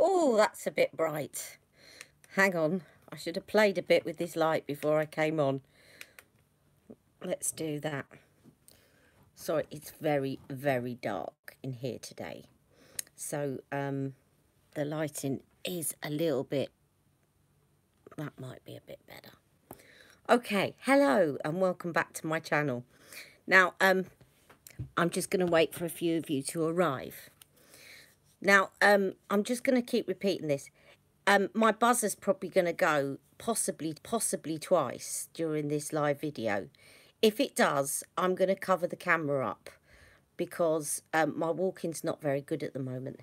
Oh, that's a bit bright. Hang on, I should have played a bit with this light before I came on. Let's do that. Sorry, it's very, very dark in here today. So, the lighting is a little bit, that might be a bit better. Okay, hello and welcome back to my channel. Now, I'm just going to wait for a few of you to arrive. Now, I'm just going to keep repeating this. My buzzer's probably going to go possibly twice during this live video. If it does, I'm going to cover the camera up because my walking's not very good at the moment.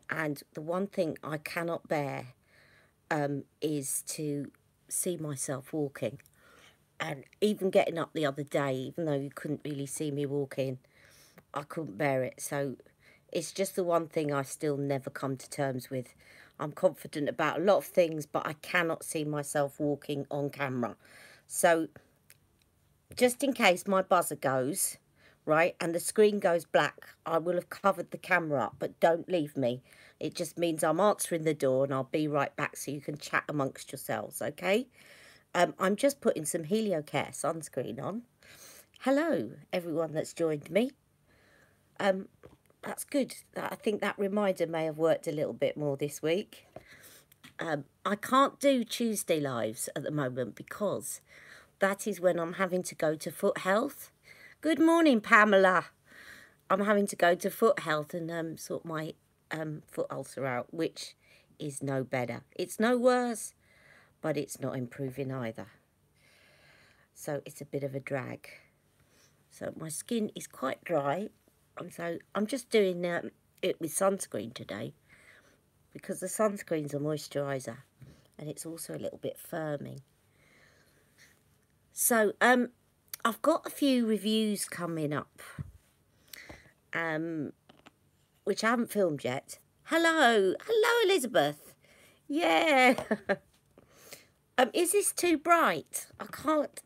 And the one thing I cannot bear is to see myself walking. And even getting up the other day, even though you couldn't really see me walking, I couldn't bear it. So it's just the one thing I still never come to terms with. I'm confident about a lot of things, but I cannot see myself walking on camera. So just in case my buzzer goes, right, and the screen goes black, I will have covered the camera up, but don't leave me. It just means I'm answering the door and I'll be right back so you can chat amongst yourselves, okay? I'm just putting some HelioCare sunscreen on. Hello, everyone that's joined me. That's good. I think that reminder may have worked a little bit more this week. I can't do Tuesday lives at the moment because that is when I'm having to go to Foot Health. Good morning, Pamela. I'm having to go to Foot Health and sort my foot ulcer out, which is no better. It's no worse, but it's not improving either. So it's a bit of a drag. So my skin is quite dry. And so I'm just doing it with sunscreen today because the sunscreen's a moisturiser and it's also a little bit firming. So I've got a few reviews coming up which I haven't filmed yet. Hello Elizabeth. Yeah. Is this too bright? I can't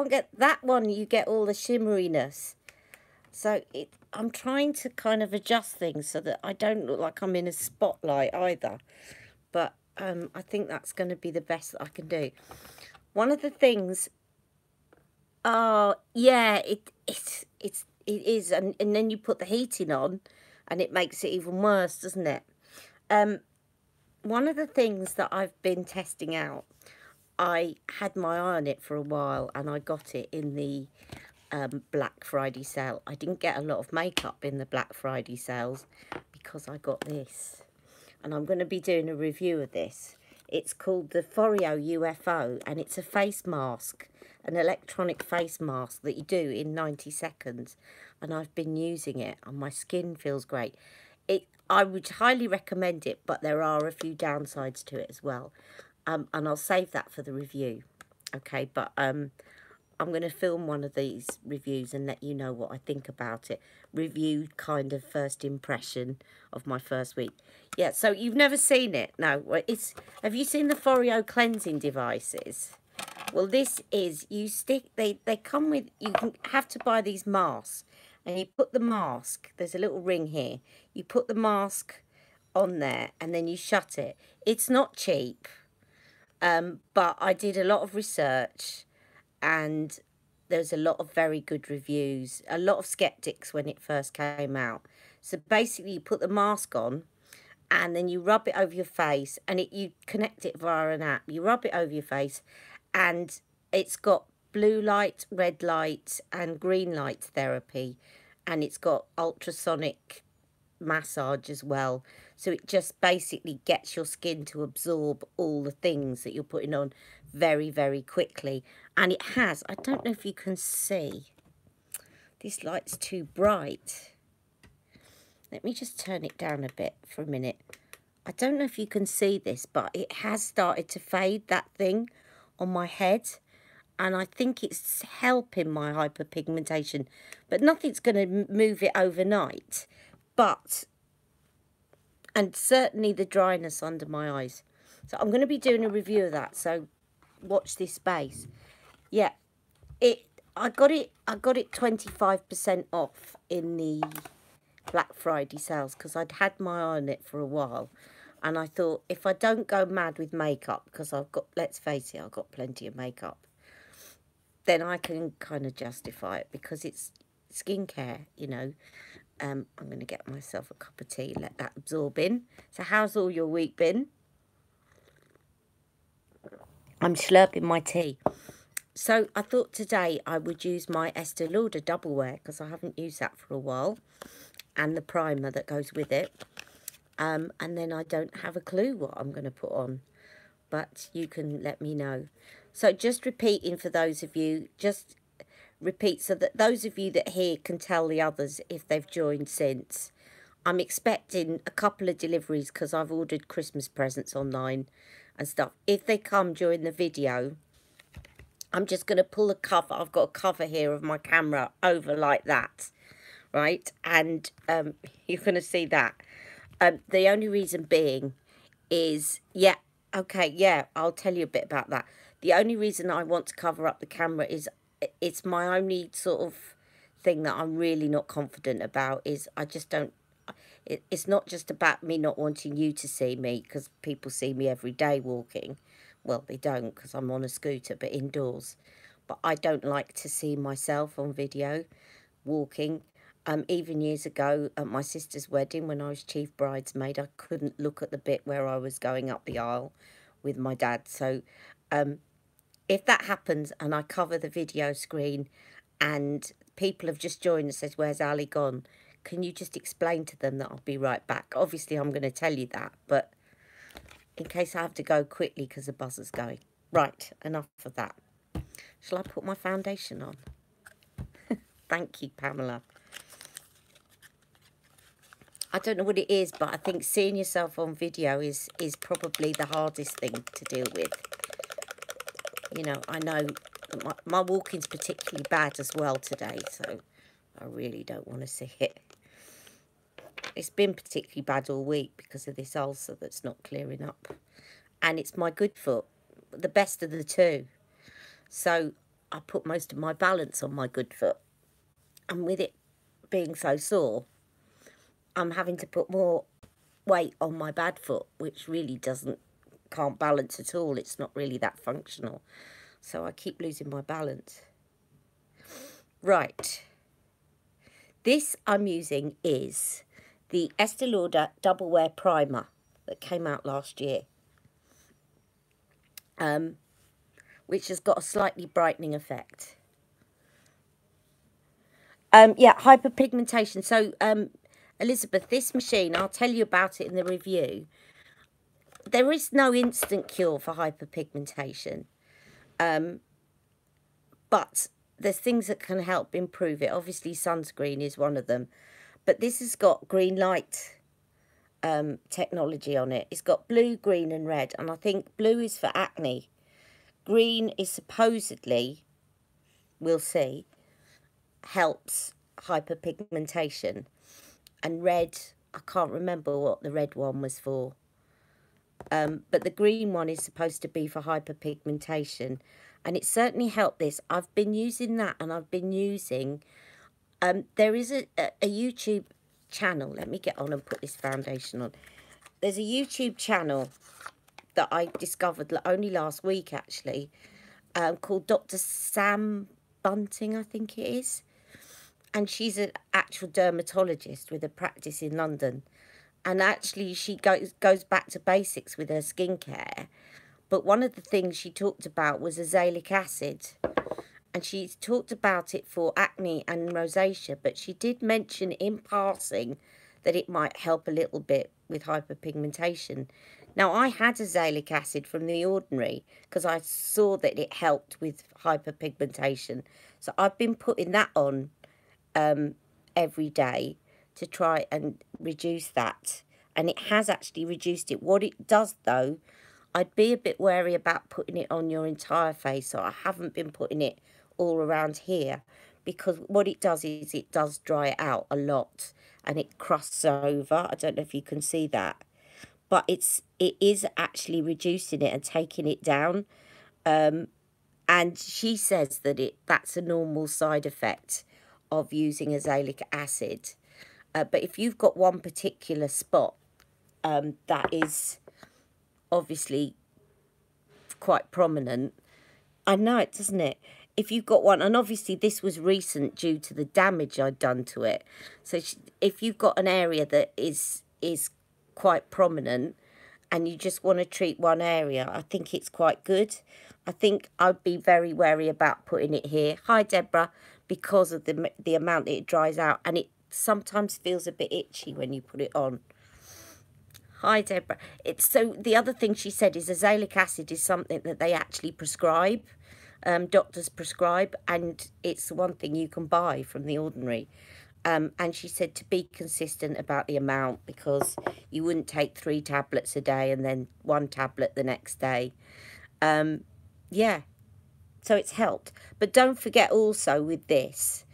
get that one. You get all the shimmeriness. So I'm trying to kind of adjust things so that I don't look like I'm in a spotlight either. But I think that's going to be the best that I can do. One of the things, oh yeah, it is, and then you put the heating on, and it makes it even worse, doesn't it? One of the things that I've been testing out, I had my eye on it for a while, and I got it in the Black Friday sale. I didn't get a lot of makeup in the Black Friday sales because I got this, and I'm going to be doing a review of this. It's called the Foreo UFO, and it's a face mask, an electronic face mask that you do in 90 seconds, and I've been using it and my skin feels great. I would highly recommend it, but there are a few downsides to it as well, and I'll save that for the review, okay? But I'm going to film one of these reviews and let you know what I think about it. Review kind of first impression of my first week. Yeah, so you've never seen it? No. Have you seen the Foreo cleansing devices? Well, this is, you stick, they come with, you have to buy these masks. And you put the mask, there's a little ring here. You put the mask on there and then you shut it. It's not cheap, but I did a lot of research and there's a lot of very good reviews, a lot of skeptics when it first came out. So basically you put the mask on and then you rub it over your face, and you connect it via an app. You rub it over your face and it's got blue light, red light and green light therapy, and it's got ultrasonic massage as well. So it just basically gets your skin to absorb all the things that you're putting on very, very quickly. And it has, I don't know if you can see, this light's too bright. Let me just turn it down a bit for a minute. I don't know if you can see this, but it has started to fade, that thing on my head. And I think it's helping my hyperpigmentation, but nothing's going to move it overnight. But, and certainly the dryness under my eyes. So I'm going to be doing a review of that, so watch this space. Yeah, I got it 25% off in the Black Friday sales, because I'd had my eye on it for a while. And I thought, if I don't go mad with makeup, because I've got, let's face it, I've got plenty of makeup, then I can kind of justify it, because it's skincare, you know. I'm going to get myself a cup of tea, let that absorb in. So how's all your week been? I'm slurping my tea. So I thought today I would use my Estee Lauder Double Wear, because I haven't used that for a while, and the primer that goes with it. And then I don't have a clue what I'm going to put on, but you can let me know. So just repeating for those of you, just repeat so that those of you that hear can tell the others if they've joined since. I'm expecting a couple of deliveries because I've ordered Christmas presents online and stuff. If they come during the video, I'm just going to pull a cover. I've got a cover here of my camera over like that, right? And you're going to see that. The only reason being is, yeah, okay, yeah, I'll tell you a bit about that. The only reason I want to cover up the camera is it's my only sort of thing that I'm really not confident about, is I just don't, it's not just about me not wanting you to see me, because people see me every day walking. Well, they don't, because I'm on a scooter, but indoors. But I don't like to see myself on video walking. Even years ago at my sister's wedding, when I was chief bridesmaid, I couldn't look at the bit where I was going up the aisle with my dad. So if that happens and I cover the video screen and people have just joined and says, "Where's Ali gone?" Can you just explain to them that I'll be right back? Obviously, I'm going to tell you that, but in case I have to go quickly because the buzzer's going. Right, enough of that. Shall I put my foundation on? Thank you, Pamela. I don't know what it is, but I think seeing yourself on video is probably the hardest thing to deal with. You know, I know my walking's particularly bad as well today, so I really don't want to see it. It's been particularly bad all week because of this ulcer that's not clearing up. And it's my good foot, the best of the two. So I put most of my balance on my good foot. And with it being so sore, I'm having to put more weight on my bad foot, which really can't balance at all. It's not really that functional. So I keep losing my balance. Right. This I'm using is the Estee Lauder Double Wear Primer that came out last year, which has got a slightly brightening effect. Yeah, hyperpigmentation. So, Elizabeth, this machine, I'll tell you about it in the review. There is no instant cure for hyperpigmentation, but there's things that can help improve it. Obviously, sunscreen is one of them. But this has got green light technology on it. It's got blue, green and red. And I think blue is for acne. Green is supposedly, we'll see, helps hyperpigmentation. And red, I can't remember what the red one was for. But the green one is supposed to be for hyperpigmentation. And it certainly helped this. I've been using that, and I've been using... there is a YouTube channel. Let me get on and put this foundation on. There's a YouTube channel that I discovered only last week, actually, called Dr. Sam Bunting, I think it is. And she's an actual dermatologist with a practice in London. And actually, she goes back to basics with her skincare. But one of the things she talked about was azelaic acid. And she talked about it for acne and rosacea, but she did mention in passing that it might help a little bit with hyperpigmentation. Now, I had azelaic acid from The Ordinary because I saw that it helped with hyperpigmentation. So I've been putting that on every day to try and reduce that. And it has actually reduced it. What it does, though, I'd be a bit wary about putting it on your entire face. So I haven't been putting it all around here, because what it does is it does dry it out a lot and it crusts over. I don't know if you can see that, but it is actually reducing it and taking it down. And she says that that's a normal side effect of using azelaic acid. But if you've got one particular spot that is obviously quite prominent, I know it, doesn't it? If you've got one, and obviously this was recent due to the damage I'd done to it. So if you've got an area that is quite prominent and you just want to treat one area, I think it's quite good. I think I'd be very wary about putting it here. Hi, Deborah, because of the amount it dries out, and it sometimes feels a bit itchy when you put it on. Hi, Deborah. So the other thing she said is azelaic acid is something that they actually prescribe. Doctors prescribe, and it's the one thing you can buy from The Ordinary. And she said to be consistent about the amount, because you wouldn't take 3 tablets a day and then 1 tablet the next day. Yeah, so it's helped. But don't forget also with this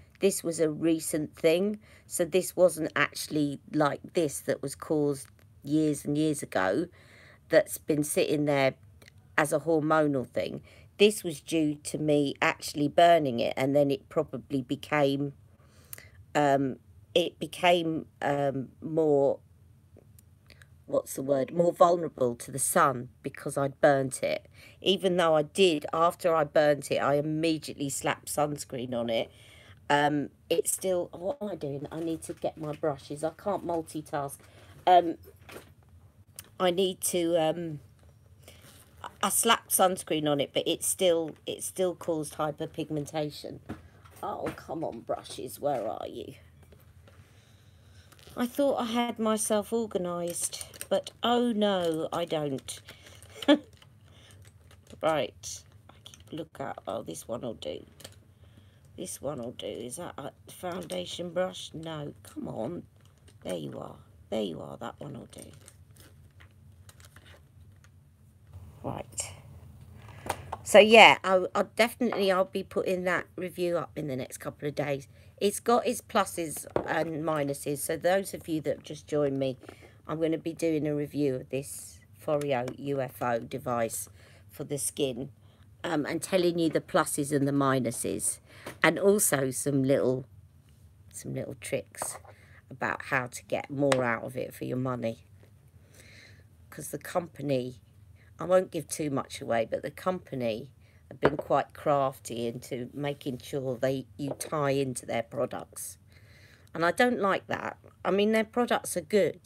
was a recent thing. So this wasn't actually like this that was caused years and years ago, that's been sitting there as a hormonal thing. This was due to me actually burning it, and then it probably became more, what's the word, more vulnerable to the sun because I'd burnt it. Even though I did, after I burnt it, I immediately slapped sunscreen on it. It's still, what am I doing? I need to get my brushes. I can't multitask. I need to, I slapped sunscreen on it, but it still caused hyperpigmentation. Oh, come on, brushes, where are you? I thought I had myself organised, but oh no, I don't. Right, I keep look at, oh, this one will do. This one will do. Is that a foundation brush? No, come on. There you are. There you are, that one will do. Right. So yeah, I'll be putting that review up in the next couple of days. It's got its pluses and minuses. So those of you that have just joined me, I'm going to be doing a review of this Foreo UFO device for the skin, and telling you the pluses and the minuses, and also some little tricks about how to get more out of it for your money. Because the company, I won't give too much away, but the company have been quite crafty into making sure you tie into their products. And I don't like that. I mean, their products are good,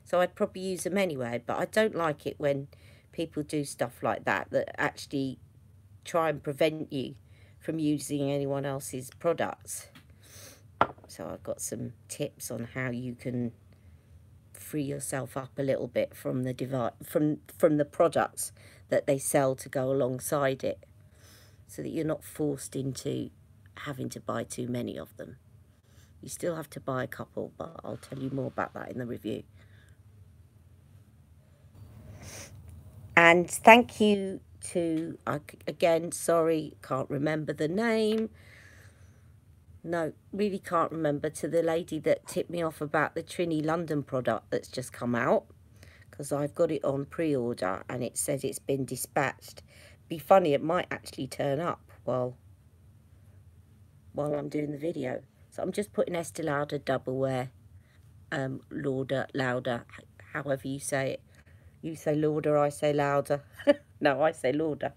so I'd probably use them anyway, but I don't like it when people do stuff like that actually try and prevent you from using anyone else's products. So I've got some tips on how you can free yourself up a little bit from the from the products that they sell to go alongside it, so that you're not forced into having to buy too many of them. You still have to buy a couple, but I'll tell you more about that in the review. And thank you to, again, sorry, can't remember the name. No, really can't remember, to the lady that tipped me off about the Trini London product that's just come out, because I've got it on pre-order and it says it's been dispatched. Be funny, it might actually turn up while I'm doing the video. So I'm just putting Estee Lauder Double Wear, Lauder, however you say it. You say Lauder, I say Lauder. No, I say Lauder.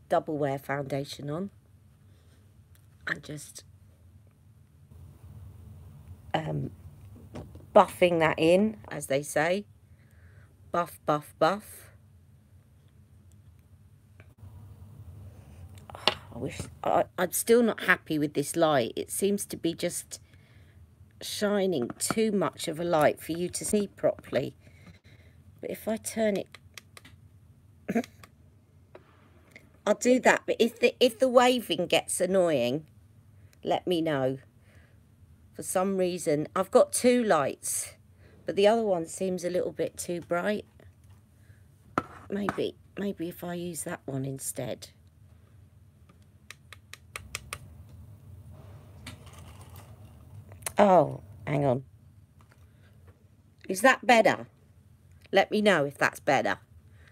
Double Wear foundation on. And just buffing that in, as they say. Buff, buff, buff. I'm still not happy with this light. It seems to be just shining too much of a light for you to see properly. But if I turn it, I'll do that. But if the waving gets annoying, let me know. For some reason, I've got 2 lights, but the other one seems a little bit too bright. Maybe if I use that one instead. Oh, hang on. Is that better? Let me know if that's better,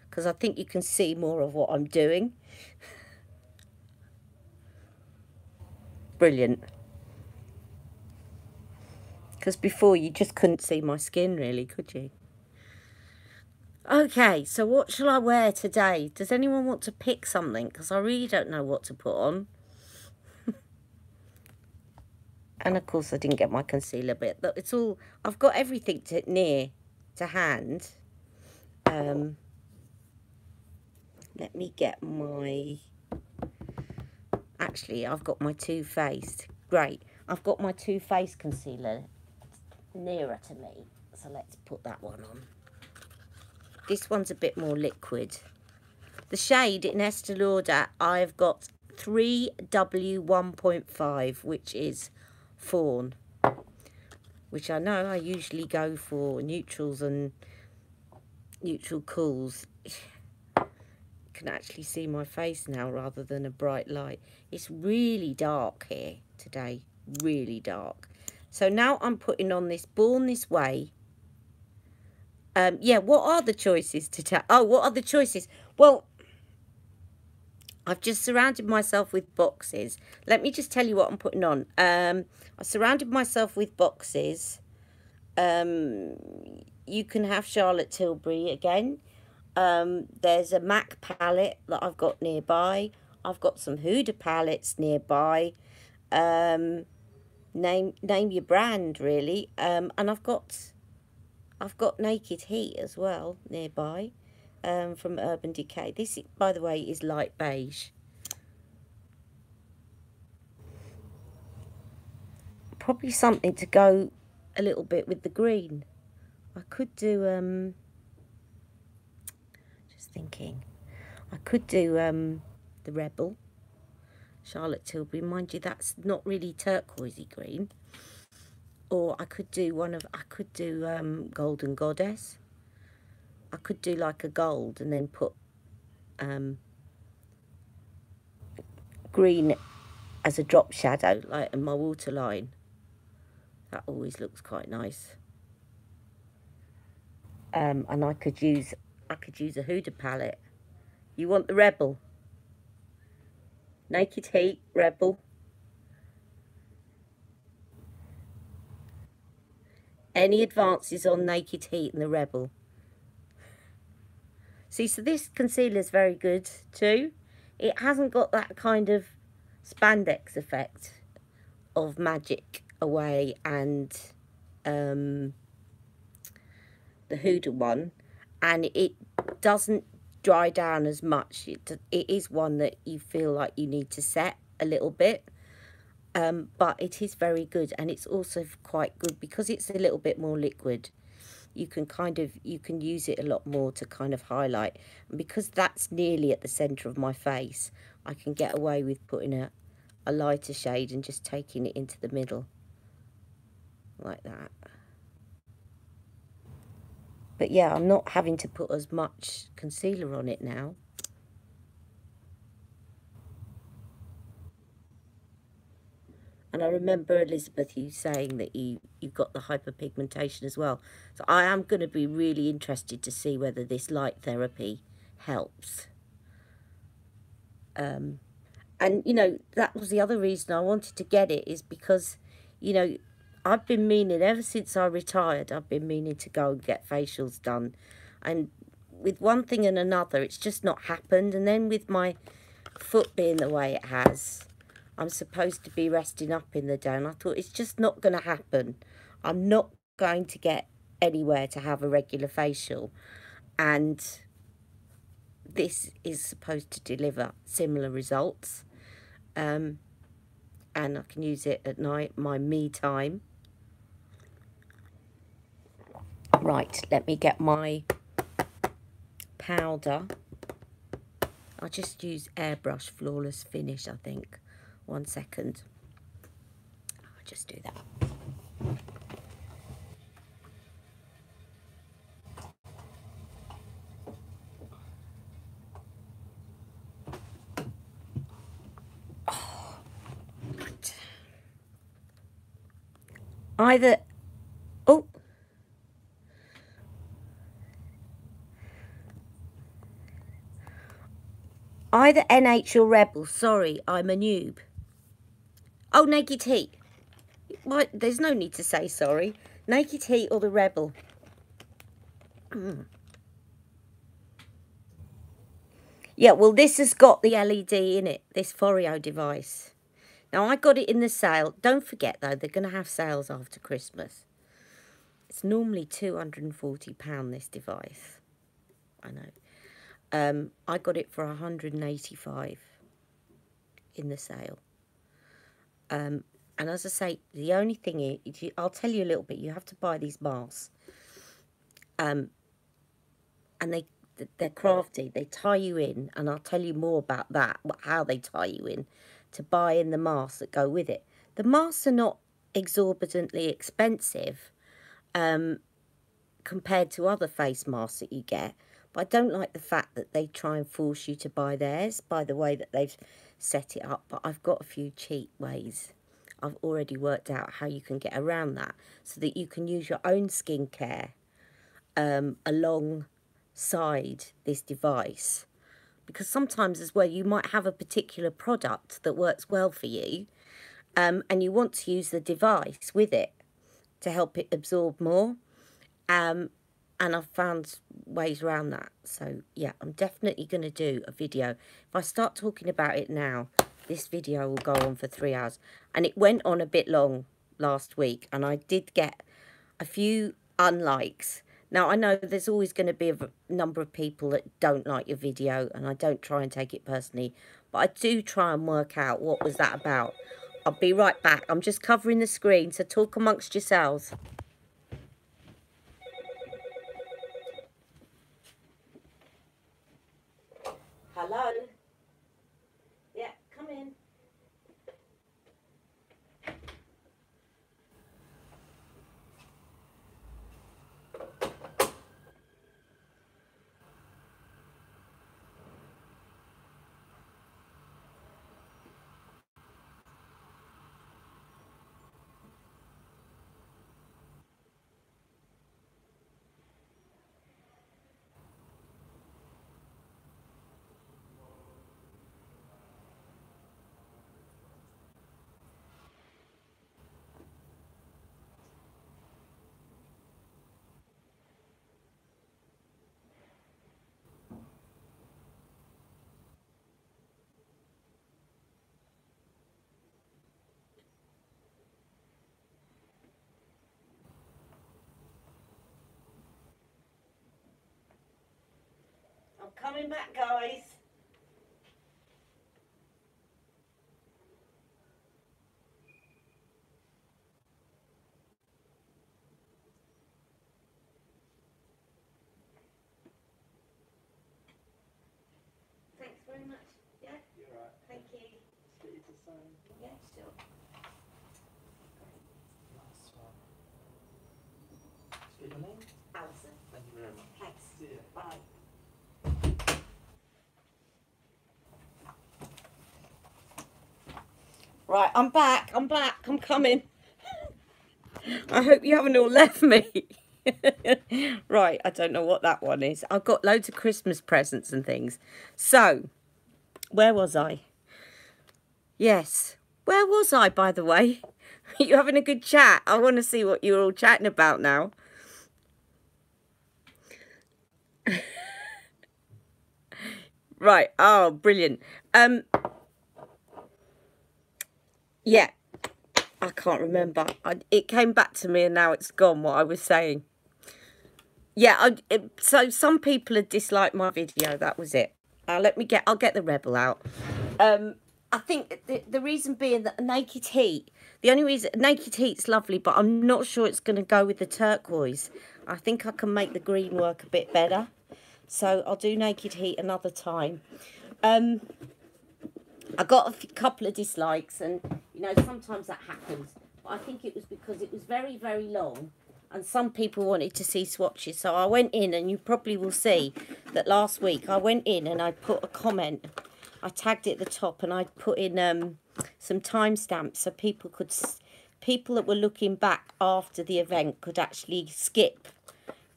because I think you can see more of what I'm doing. Brilliant. because before you just couldn't see my skin really, could you? Okay, so what shall I wear today? Does anyone want to pick something? Because I really don't know what to put on. And of course I didn't get my concealer bit. But it's all, I've got everything near to hand. Let me get my, actually I've got my Too Faced. Great, I've got my Too Faced concealer nearer to me. So let's put that one on. This one's a bit more liquid. The shade in Estee Lauder, I've got 3W1.5, which is Fawn. Which I know I usually go for neutrals and neutral cools. You can actually see my face now rather than a bright light. It's really dark here today, really dark. So now I'm putting on this Born This Way. Yeah, what are the choices today? Oh, what are the choices? Well, I've just surrounded myself with boxes. Let me just tell you what I'm putting on. I surrounded myself with boxes. You can have Charlotte Tilbury again. There's a MAC palette that I've got nearby. I've got some Huda palettes nearby. Name your brand, really. And I've got Naked Heat as well nearby, from Urban Decay. This, by the way, is light beige. Probably something to go a little bit with the green. I could do, just thinking, I could do the Rebel, Charlotte Tilbury. Mind you, that's not really turquoisey green. Or I could do Golden Goddess. I could do like a gold and then put green as a drop shadow, like in my waterline. That always looks quite nice. And I could use a Huda palette. You want the Rebel? Naked Heat, Rebel. Any advances on Naked Heat and the Rebel? See, so this concealer is very good too. It hasn't got that kind of spandex effect of Magic Away and the Huda one, and it doesn't dry down as much. It is one that you feel like you need to set a little bit, but it is very good, and it's also quite good because it's a little bit more liquid. You can use it a lot more to kind of highlight, and because that's nearly at the center of my face, I can get away with putting a lighter shade and just taking it into the middle like that. But yeah, I'm not having to put as much concealer on it now. And I remember, Elizabeth, you saying that you've got the hyperpigmentation as well. So I am going to be really interested to see whether this light therapy helps. And, you know, that was the other reason I wanted to get it, is because, you know, I've been meaning, ever since I retired, I've been meaning to go and get facials done. And with one thing and another, it's just not happened. And then with my foot being the way it has, I'm supposed to be resting up in the day, and I thought, it's just not going to happen. I'm not going to get anywhere to have a regular facial, and this is supposed to deliver similar results, and I can use it at night, my me time. Right, let me get my powder. I'll just use Airbrush Flawless Finish, I think. 1 second. I'll just do that. Oh, right. Either NH or Rebel. Sorry, I'm a noob. Oh, Naked Heat. What? There's no need to say sorry. Naked Heat or the Rebel? Yeah, well, this has got the LED in it, this Foreo device. Now, I got it in the sale. Don't forget, though, they're going to have sales after Christmas. It's normally £240, this device. I know. I got it for £185 in the sale. And as I say, the only thing is, I'll tell you a little bit. You have to buy these masks. And they're crafty. They tie you in, and I'll tell you more about that, how they tie you in, to buy in the masks that go with it. The masks are not exorbitantly expensive compared to other face masks that you get, but I don't like the fact that they try and force you to buy theirs by the way that they've set it up. But I've got a few cheap ways. I've already worked out how you can get around that so that you can use your own skincare alongside this device, because sometimes as well you might have a particular product that works well for you, and you want to use the device with it to help it absorb more, and I've found ways around that. So yeah, I'm definitely going to do a video. If I start talking about it now, this video will go on for 3 hours, and it went on a bit long last week, and I did get a few unlikes. Now, I know there's always going to be a number of people that don't like your video, and I don't try and take it personally, but I do try and work out what was that about. I'll be right back. I'm just covering the screen, so talk amongst yourselves. Hello? Yeah, come in. I'm coming back, guys. Thanks very much. Yeah? You're right. Thank you. Get you to sign. Yeah, sure. Nice one. What's your name? Alison. Thank you very much. Thanks. See you. Bye. Right, I'm back. I'm back. I'm coming. I hope you haven't all left me. Right, I don't know what that one is. I've got loads of Christmas presents and things. So, where was I? Yes. Where was I, by the way? You having a good chat? I want to see what you're all chatting about now. Right. Oh, brilliant. Yeah. I can't remember. It came back to me and now it's gone, what I was saying. Yeah, so some people had disliked my video. That was it. I'll get the Rebel out. I think the reason being that Naked Heat, the only reason, Naked Heat's lovely, but I'm not sure it's going to go with the turquoise. I think I can make the green work a bit better. So I'll do Naked Heat another time. I got a couple of dislikes, and you know, sometimes that happens. But I think it was because it was very, very long, and some people wanted to see swatches. So I went in, and you probably will see that last week I went in and I put a comment. I tagged it at the top, and I put in some timestamps so people that were looking back after the event could actually skip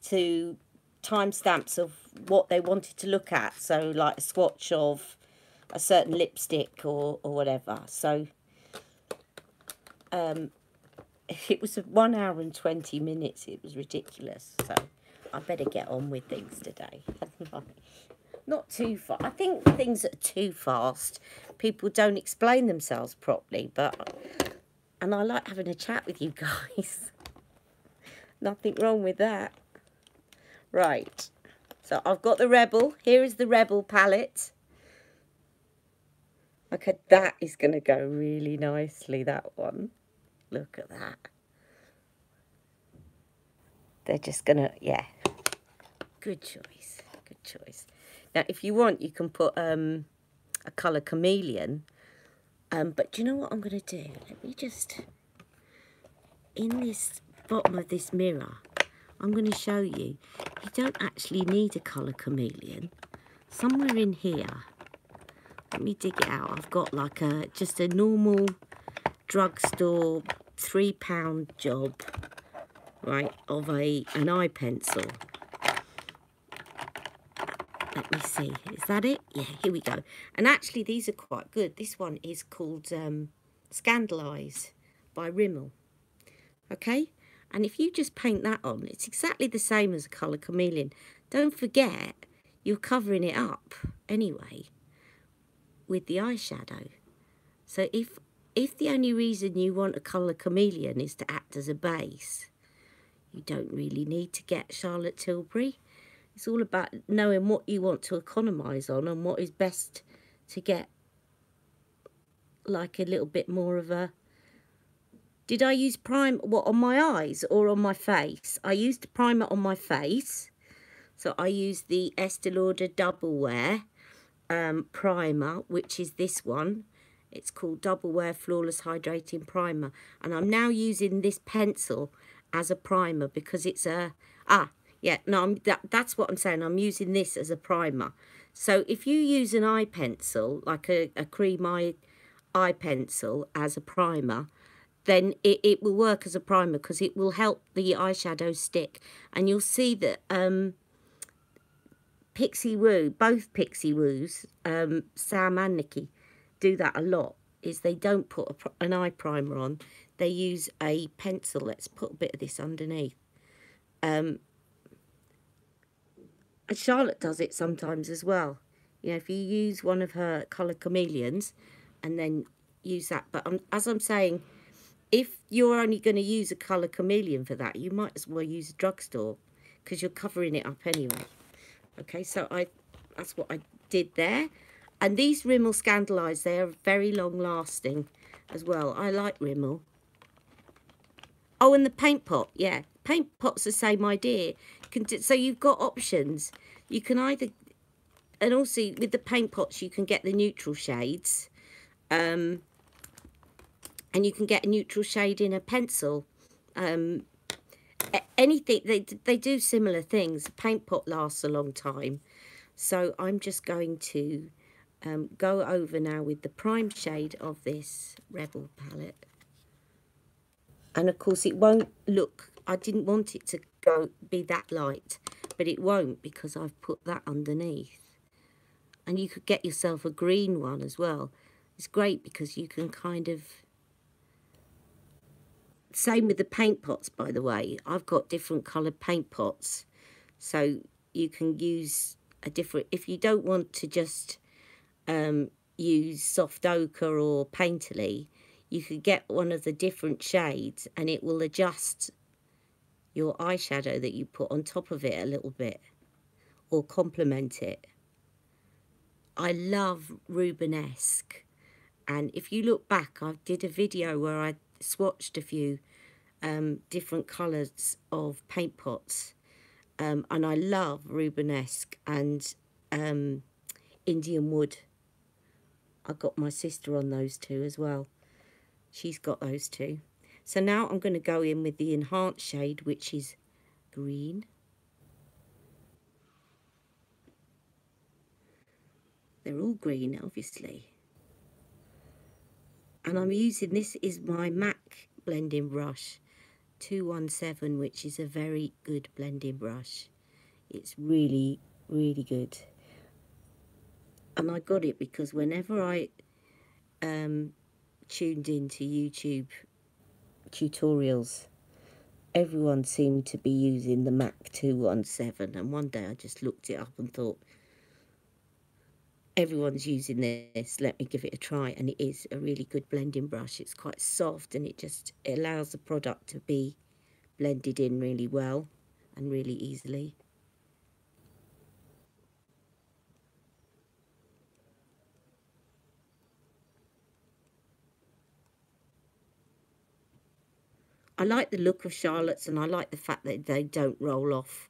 to timestamps of what they wanted to look at. So like a swatch of a certain lipstick or whatever. So it was 1 hour and 20 minutes. It was ridiculous. So I better get on with things today. Not too fast. I think things that are too fast, people don't explain themselves properly. And I like having a chat with you guys. Nothing wrong with that. Right. So I've got the Rebel. Here is the Rebel palette. Okay, that is going to go really nicely, that one. Look at that. They're just going to, yeah. Good choice. Good choice. Now, if you want, you can put a colour chameleon. But do you know what I'm going to do? Let me just, in this bottom of this mirror, I'm going to show you. You don't actually need a colour chameleon. Somewhere in here, let me dig it out. I've got like just a normal drugstore £3 job, right, of an eye pencil. Let me see, is that it? Yeah, here we go. And actually these are quite good. This one is called Scandalise by Rimmel. Okay, and if you just paint that on, it's exactly the same as a colour chameleon. Don't forget, you're covering it up anyway with the eyeshadow. So if the only reason you want a colour chameleon is to act as a base, you don't really need to get Charlotte Tilbury. It's all about knowing what you want to economise on and what is best to get like a little bit more of a... Did I use prime, what, on my eyes or on my face? I used a primer on my face. So I used the Estee Lauder Double Wear primer, which is this one. It's called Double Wear Flawless Hydrating Primer. And I'm now using this pencil as a primer because it's a... Yeah, no, that's what I'm saying. I'm using this as a primer. So if you use an eye pencil, like a cream eye pencil as a primer, then it will work as a primer because it will help the eyeshadow stick. And you'll see that Pixie Woo, both Pixie Woos, Sam and Nikki, do that a lot, is they don't put an eye primer on. They use a pencil. Let's put a bit of this underneath. And Charlotte does it sometimes as well. You know, if you use one of her colour chameleons and then use that. But as I'm saying, if you're only going to use a colour chameleon for that, you might as well use a drugstore because you're covering it up anyway. Okay, so that's what I did there. And these Rimmel Scandalise, they are very long lasting as well. I like Rimmel. Oh, and the paint pot, yeah. Paint pot's the same idea. So you've got options. You can either, and also with the paint pots, you can get the neutral shades. And you can get a neutral shade in a pencil. Anything, they do similar things. The paint pot lasts a long time. So I'm just going to go over now with the prime shade of this Rebel palette. And of course it won't look, I didn't want it to be that light, but it won't because I've put that underneath. And you could get yourself a green one as well. It's great because you can kind of... Same with the paint pots, by the way. I've got different coloured paint pots. So you can use a different... If you don't want to just use soft ochre or painterly, you could get one of the different shades and it will adjust your eyeshadow that you put on top of it a little bit or complement it. I love Rubenesque, and if you look back, I did a video where I swatched a few different colours of paint pots, and I love Rubenesque and Indian Wood. I got my sister on those two as well. She's got those two. So now I'm going to go in with the enhanced shade, which is green. They're all green, obviously. And I'm using, this is my MAC blending brush, 217, which is a very good blending brush. It's really, really good. And I got it because whenever I tuned into YouTube tutorials. Everyone seemed to be using the MAC 217, and one day I just looked it up and thought, everyone's using this, let me give it a try. And it is a really good blending brush. It's quite soft, and it allows the product to be blended in really well and really easily. I like the look of Charlotte's, and I like the fact that they don't roll off.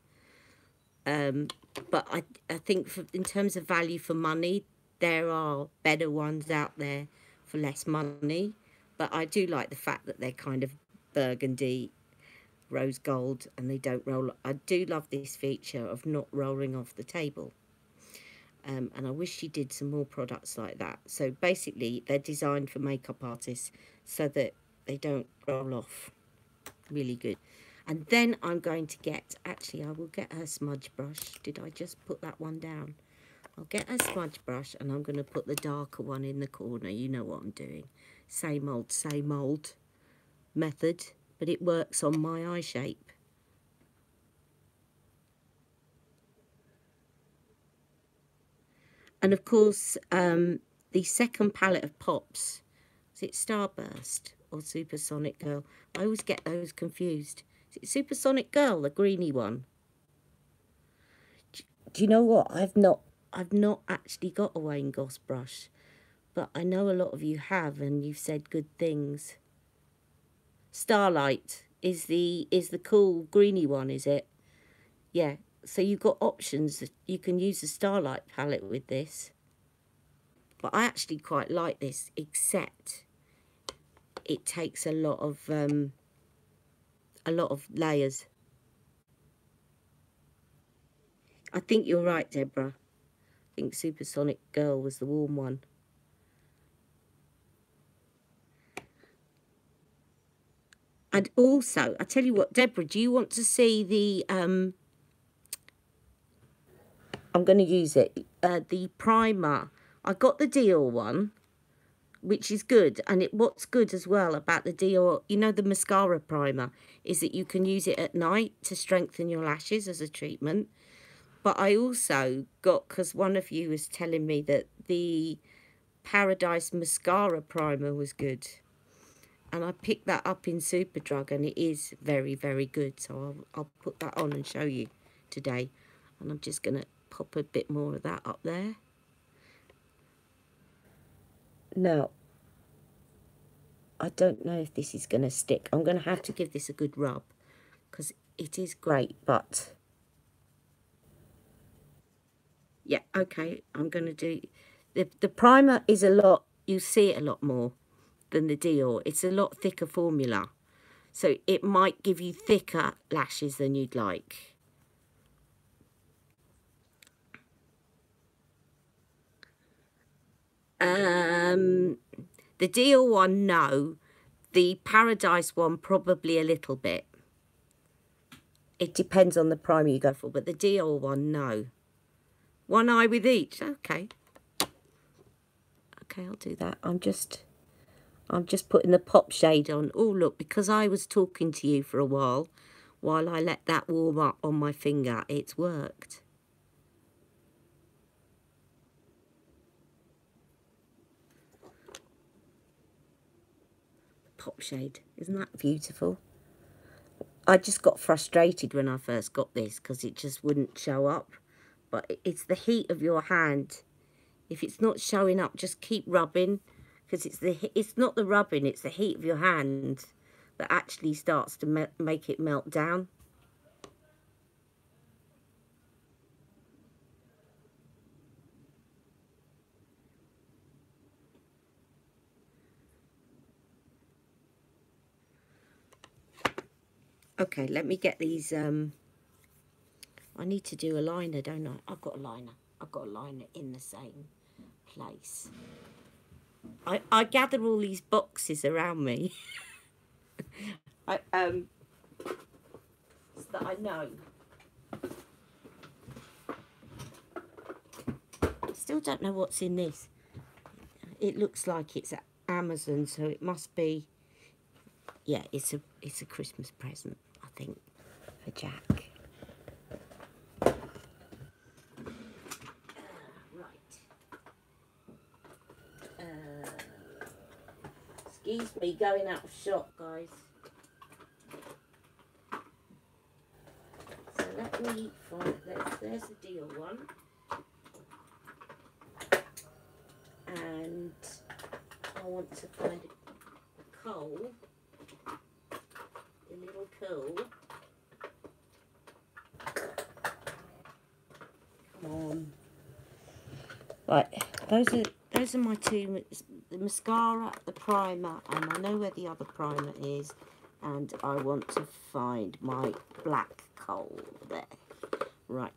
But I think in terms of value for money, there are better ones out there for less money. But I do like the fact that they're kind of burgundy, rose gold, and they don't roll. I do love this feature of not rolling off the table. And I wish she did some more products like that. So basically, they're designed for makeup artists so that they don't roll off. Really good. And then I'm going to get, actually I will get her smudge brush. Did I just put that one down? I'll get her smudge brush, and I'm going to put the darker one in the corner. You know what I'm doing. Same old method, but it works on my eye shape. And of course, the second palette of Pops, is it Starburst or Supersonic Girl? I always get those confused. Is it Supersonic Girl, the greeny one? Do you know what? I've not actually got a Wayne Goss brush, but I know a lot of you have, and you've said good things. Starlight is the cool greeny one, is it? Yeah. So you've got options. You can use the Starlight palette with this. But I actually quite like this, except it takes a lot of layers. I think you're right, Deborah. I think Supersonic Girl was the warm one. And also, I tell you what, Deborah, do you want to see the I'm going to use it, the primer. I got the Dior one, which is good. And what's good as well about the Dior, you know, the mascara primer, is that you can use it at night to strengthen your lashes as a treatment. But I also got, because one of you was telling me that the Paradise mascara primer was good. And I picked that up in Superdrug, and it is very, very good. So I'll put that on and show you today. And I'm just going to pop a bit more of that up there. Now, I don't know if this is going to stick. I'm going to have to give this a good rub, because it is great, but... Yeah, okay, I'm going to do... The primer is a lot... You see it a lot more than the Dior. It's a lot thicker formula. So it might give you thicker lashes than you'd like. The Dior one, no. The Paradise one, probably a little bit. It depends on the primer you go for, but the Dior one, no. One eye with each, okay. Okay, I'll do that. I'm just putting the pop shade on. Oh, look, because I was talking to you for a while I let that warm up on my finger, it's worked. Pop shade, isn't that beautiful? I just got frustrated when I first got this because it just wouldn't show up. But it's the heat of your hand. If it's not showing up, just keep rubbing, because it's not the rubbing, it's the heat of your hand that actually starts to make it melt down. Okay, let me get these. I need to do a liner, don't I? I've got a liner. I've got a liner in the same place. I gather all these boxes around me. So that I know. I still don't know what's in this. It looks like it's at Amazon, so it must be yeah, it's a Christmas present, I think, for Jack. Right. Excuse me, going out of shot, guys. So let me find, there's the deal one. And I want to find a coal, a little coal. Come on. Right, those are my two, the mascara, the primer, and I know where the other primer is, and I want to find my black coal there. Right,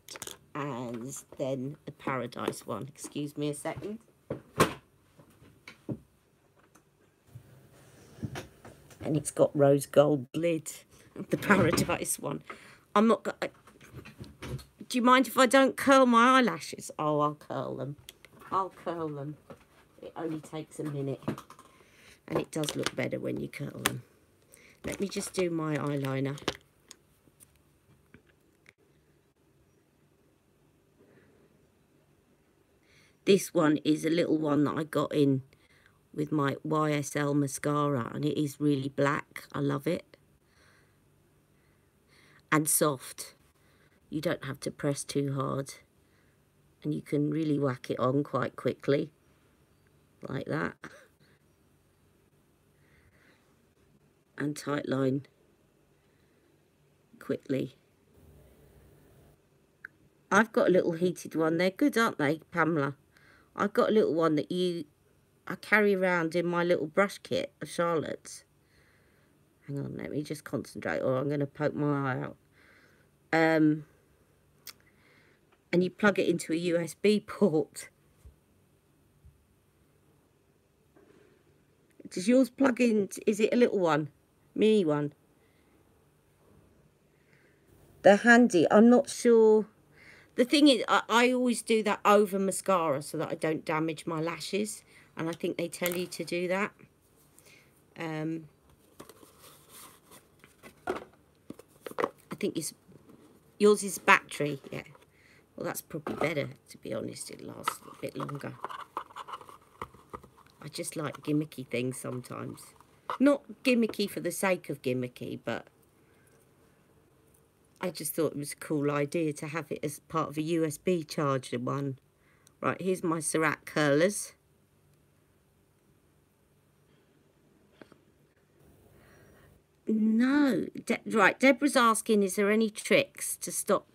and then the Paradise one. Excuse me a second. And it's got rose gold lid, the Paradise one. I'm not gonna... Do you mind if I don't curl my eyelashes? Oh, I'll curl them. I'll curl them. It only takes a minute. And it does look better when you curl them. Let me just do my eyeliner. This one is a little one that I got in with my YSL mascara, and it is really black. I love it. And soft. You don't have to press too hard. And you can really whack it on quite quickly. Like that. And tight line quickly. I've got a little heated one. They're good, aren't they, Pamela? I've got a little one that I carry around in my little brush kit of Charlotte's. Hang on, let me just concentrate, or I'm going to poke my eye out. And you plug it into a USB port. Does yours plug in? Is it a little one? Mini one? They're handy. I'm not sure. The thing is, I always do that over mascara so that I don't damage my lashes. And I think they tell you to do that. I think yours is battery, yeah. Well, that's probably better, to be honest. It lasts a bit longer. I just like gimmicky things sometimes. Not gimmicky for the sake of gimmicky, but I just thought it was a cool idea to have it as part of a USB charger one. Right, here's my Cerac curlers. No, right, Deborah's asking, is there any tricks to stop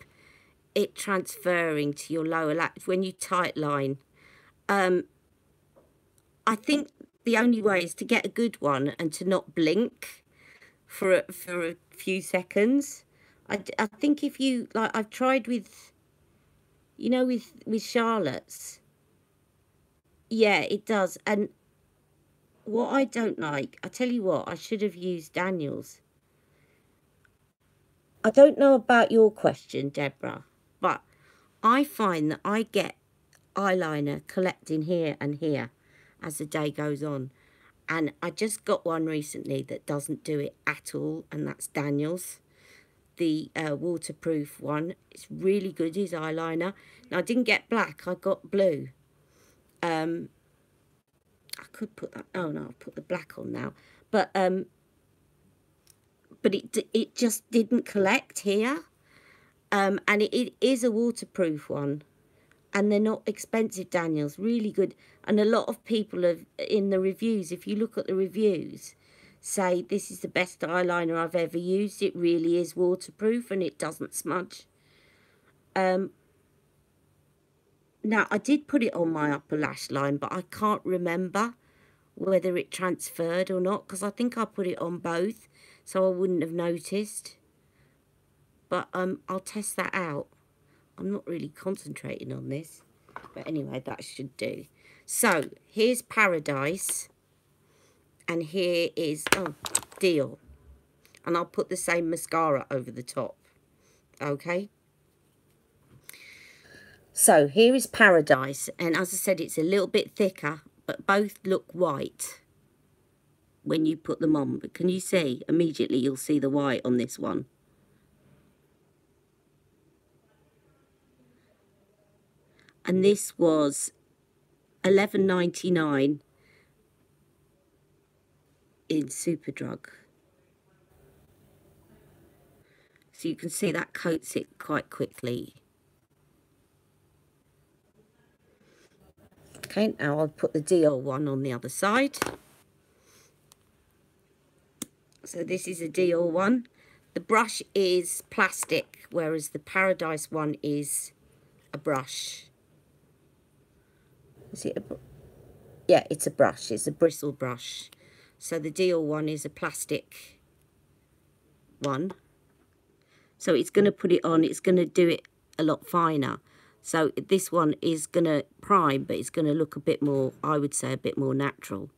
it transferring to your lower lash when you tight line? I think the only way is to get a good one and to not blink for a few seconds. I think if you, like, I've tried with, you know, with Charlotte's. Yeah, it does. And what I don't like, I tell you what, I should have used Daniel's. I don't know about your question, Deborah, but I find that I get eyeliner collecting here and here as the day goes on. And I just got one recently that doesn't do it at all, and that's Daniel's. The waterproof one. It's really good, his eyeliner. Now, I didn't get black, I got blue. I could put that, oh no, I'll put the black on now. But it just didn't collect here. And it is a waterproof one. And they're not expensive, Daniel's, really good. And a lot of people have, in the reviews, if you look at the reviews, say this is the best eyeliner I've ever used. It really is waterproof and it doesn't smudge. Now, I did put it on my upper lash line, but I can't remember whether it transferred or not, because I think I put it on both, so I wouldn't have noticed. But I'll test that out. I'm not really concentrating on this. But anyway, that should do. So, here's Paradise. And here is, oh, Deal. And I'll put the same mascara over the top. Okay? So, here is Paradise. And as I said, it's a little bit thicker, but both look white. when you put them on. But can you see? Immediately you'll see the white on this one. And this was $11.99 in Superdrug. So you can see that coats it quite quickly. Okay, now I'll put the Dior one on the other side. So this is a Dior one. The brush is plastic, whereas the Paradise one is a brush. Is it yeah, it's a brush. It's a bristle brush. So the Dior one is a plastic one. So it's going to put it on. It's going to do it a lot finer. So this one is going to prime, but it's going to look a bit more, I would say, a bit more natural.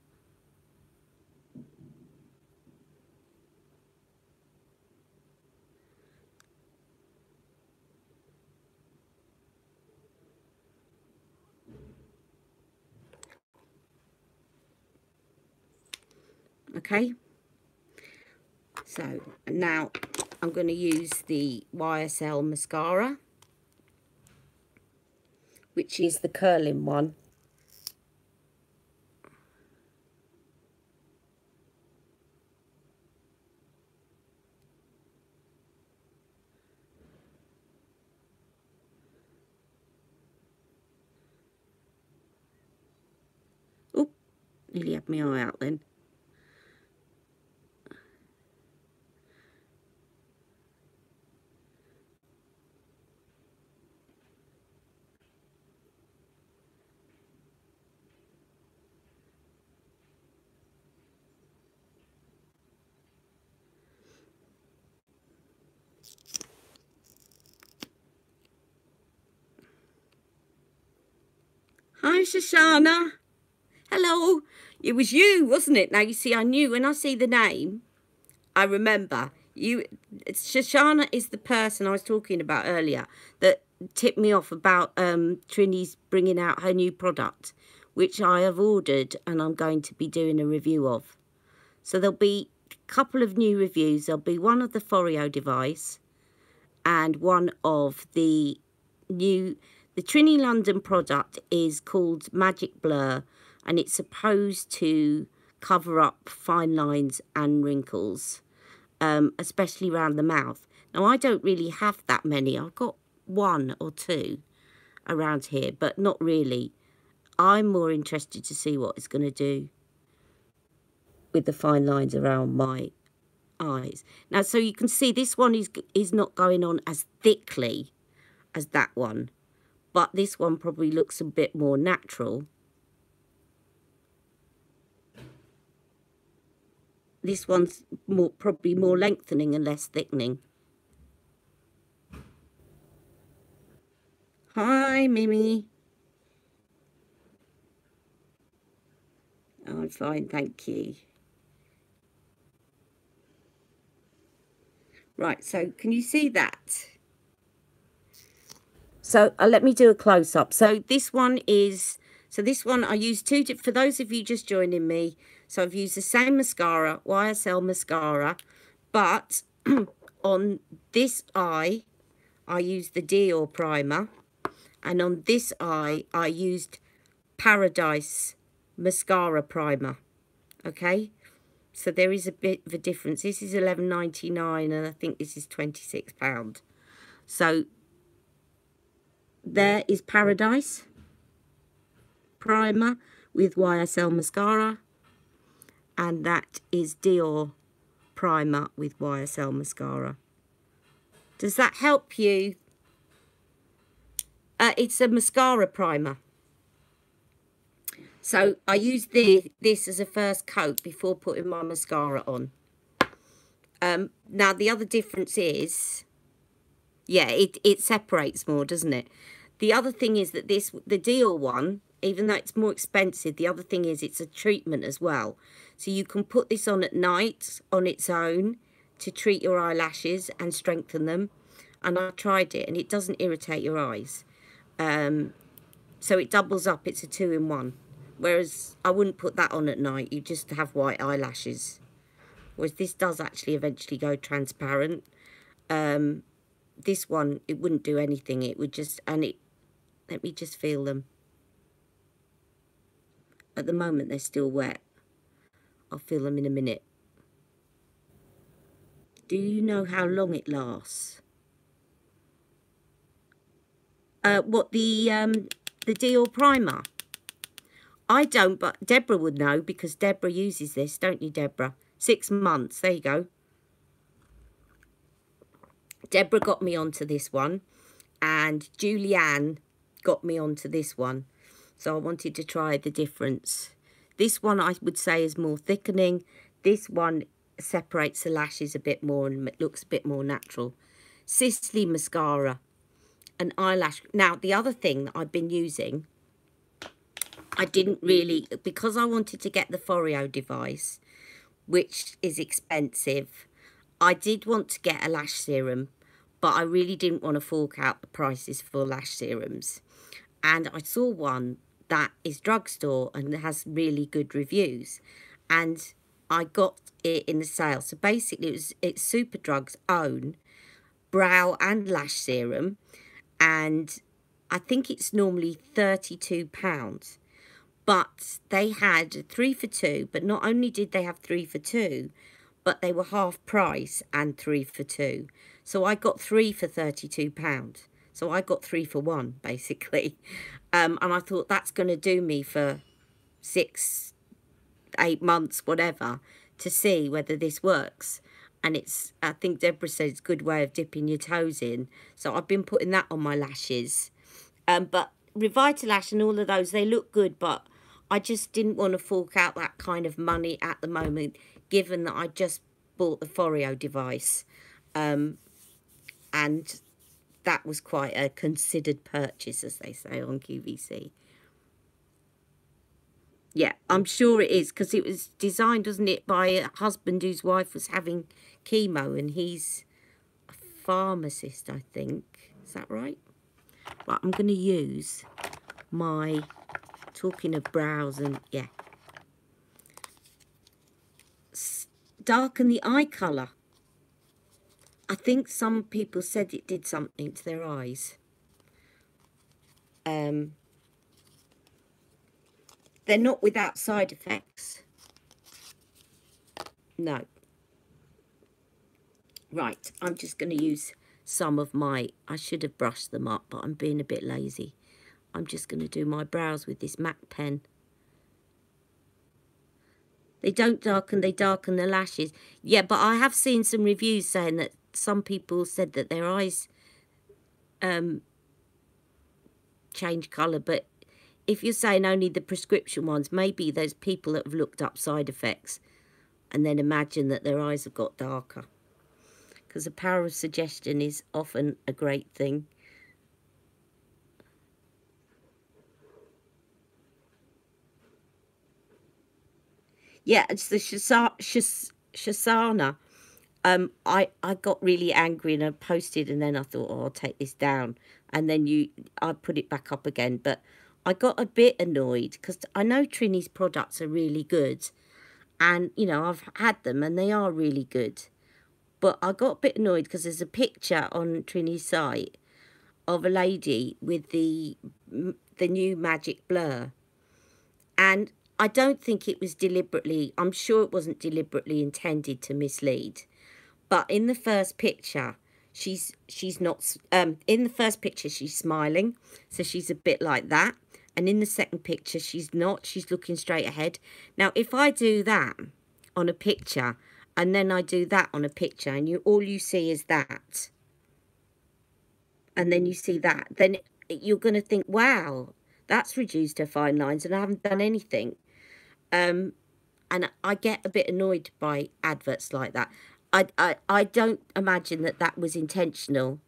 Okay. So now I'm going to use the YSL mascara, which is the curling one. Oh, nearly had my eye out then. Hi, Shoshana. Hello. It was you, wasn't it? Now, you see, I knew when I see the name, I remember. Shoshana is the person I was talking about earlier that tipped me off about Trini's bringing out her new product, which I have ordered and I'm going to be doing a review of. So there'll be a couple of new reviews. There'll be one of the Foreo device and one of the new... The Trini London product is called Magic Blur, and it's supposed to cover up fine lines and wrinkles, especially around the mouth. Now, I don't really have that many. I've got one or two around here, but not really. I'm more interested to see what it's going to do with the fine lines around my eyes. Now, so you can see this one is not going on as thickly as that one, but this one probably looks a bit more natural. This one's probably more lengthening and less thickening. Hi, Mimi. I'm fine, thank you. Right, so can you see that? So let me do a close-up. So this one I used two, for those of you just joining me, so I've used the same mascara, YSL mascara, but on this eye, I used the Dior primer, and on this eye, I used Paradise mascara primer, okay? So there is a bit of a difference. This is $11.99, and I think this is £26. So there is Paradise primer with YSL mascara, and that is Dior primer with YSL mascara. Does that help you? It's a mascara primer. So I used this as a first coat before putting my mascara on. Now the other difference is, yeah, it separates more, doesn't it? The other thing is that the Dior one, even though it's more expensive, the other thing is it's a treatment as well. So you can put this on at night on its own to treat your eyelashes and strengthen them. And I tried it and it doesn't irritate your eyes. So it doubles up, it's a 2-in-1. Whereas I wouldn't put that on at night. You just have white eyelashes. Whereas this does actually eventually go transparent. This one, it wouldn't do anything. It would just, and it, let me just feel them. At the moment, they're still wet. I'll feel them in a minute. Do you know how long it lasts? What, the Dior primer? I don't, but Deborah would know because Deborah uses this, don't you, Deborah? 6 months, there you go. Deborah got me onto this one, and Julianne got me onto this one. So I wanted to try the difference. This one I would say is more thickening. This one separates the lashes a bit more and looks a bit more natural. Sisley mascara, an eyelash. Now, the other thing that I've been using, I didn't really, because I wanted to get the Foreo device, which is expensive. I did want to get a lash serum, but I really didn't want to fork out the prices for lash serums. And I saw one that is drugstore and has really good reviews. And I got it in the sale. So basically it's Superdrug's own brow and lash serum. And I think it's normally £32. But they had 3 for 2. But not only did they have 3 for 2, but they were half price and 3 for 2. So I got 3 for £32. So I got 3 for 1, basically. And I thought that's going to do me for 6, 8 months, whatever, to see whether this works. And it's, I think Deborah said it's a good way of dipping your toes in. So I've been putting that on my lashes. But Revitalash and all of those, they look good, but I just didn't want to fork out that kind of money at the moment, given that I just bought the Foreo device. And that was quite a considered purchase, as they say on QVC. Yeah, I'm sure it is, because it was designed, wasn't it, by a husband whose wife was having chemo, and he's a pharmacist, I think. Is that right? Right, I'm going to use my, talking of brows and, yeah. Darken the eye colour. I think some people said it did something to their eyes. They're not without side effects. No. Right, I'm just going to use some of my, I should have brushed them up, but I'm being a bit lazy. I'm just going to do my brows with this MAC pen. They don't darken, they darken the lashes. Yeah, but I have seen some reviews saying that some people said that their eyes change colour, but if you're saying only the prescription ones, maybe there's people that have looked up side effects and then imagine that their eyes have got darker. Because the power of suggestion is often a great thing. Yeah, it's the Shasana. I got really angry and I posted, and then I thought, oh, I'll take this down. And then I put it back up again. But I got a bit annoyed because I know Trini's products are really good. And, you know, I've had them and they are really good. But I got a bit annoyed because there's a picture on Trini's site of a lady with the new Magic Blur. And I don't think it was deliberately, I'm sure it wasn't deliberately intended to mislead. But in the first picture, she's not, in the first picture, she's smiling. So she's a bit like that. And in the second picture, she's not, she's looking straight ahead. Now, if I do that on a picture, and then I do that on a picture, and all you see is that, and then you see that, then you're going to think, wow, that's reduced her fine lines, and I haven't done anything. And I get a bit annoyed by adverts like that. I don't imagine that that was intentional.